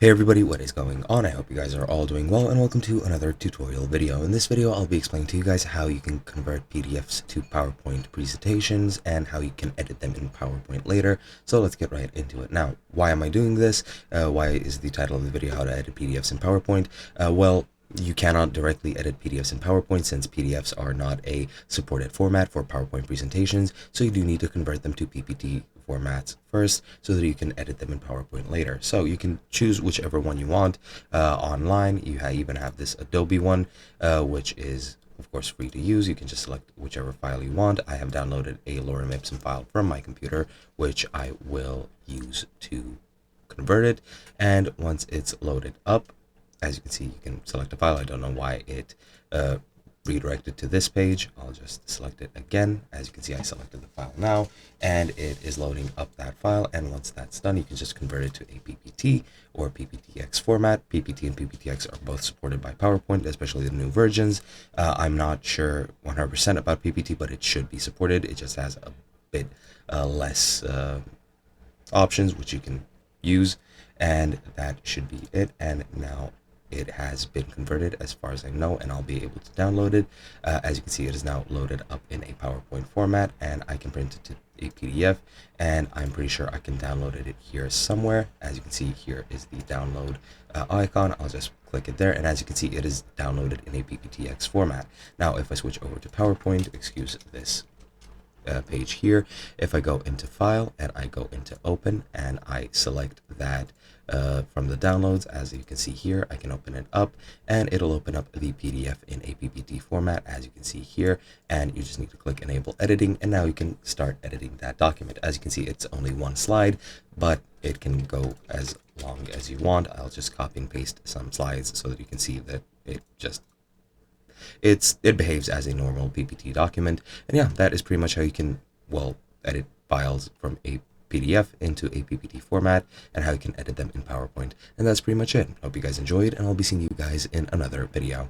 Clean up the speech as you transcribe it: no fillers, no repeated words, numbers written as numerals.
Hey everybody, what is going on? I hope you guys are all doing well, and welcome to another tutorial video. In this video, I'll be explaining to you guys how you can convert PDFs to PowerPoint presentations and how you can edit them in PowerPoint later. So let's get right into it. Now, why am I doing this? Why is the title of the video how to edit PDFs in PowerPoint? Well, you cannot directly edit PDFs in PowerPoint since PDFs are not a supported format for PowerPoint presentations, so you do need to convert them to PPT formats first so that you can edit them in PowerPoint later. So you can choose whichever one you want online. You even have this Adobe one, which is of course free to use. You can just select whichever file you want. I have downloaded a Lorem Ipsum file from my computer, which I will use to convert it. And once it's loaded up, as you can see, you can select a file. I don't know why it redirected to this page. I'll just select it again. As you can see, I selected the file now, and it is loading up that file. And once that's done, you can just convert it to a PPT or PPTX format. PPT and PPTX are both supported by PowerPoint, especially the new versions. I'm not sure 100% about PPT, but it should be supported. It just has a bit less options which you can use, and that should be it. And now it has been converted as far as I know, and I'll be able to download it. As you can see, it is now loaded up in a PowerPoint format, and I can print it to a PDF, and I'm pretty sure I can download it here somewhere. As you can see, here is the download icon. I'll just click it there, and as you can see, it is downloaded in a PPTX format. Now, if I switch over to PowerPoint, excuse this page here, if I go into file and I go into open and I select that from the downloads, as you can see here, I can open it up and it'll open up the PDF in a PPT format, as you can see here, and you just need to click enable editing, and now you can start editing that document. As you can see, it's only one slide, but it can go as long as you want. I'll just copy and paste some slides so that you can see that it behaves as a normal PPT document. And yeah, that is pretty much how you can, well, edit files from a PDF into a PPT format, and how you can edit them in PowerPoint. And that's pretty much it. Hope you guys enjoyed, and I'll be seeing you guys in another video.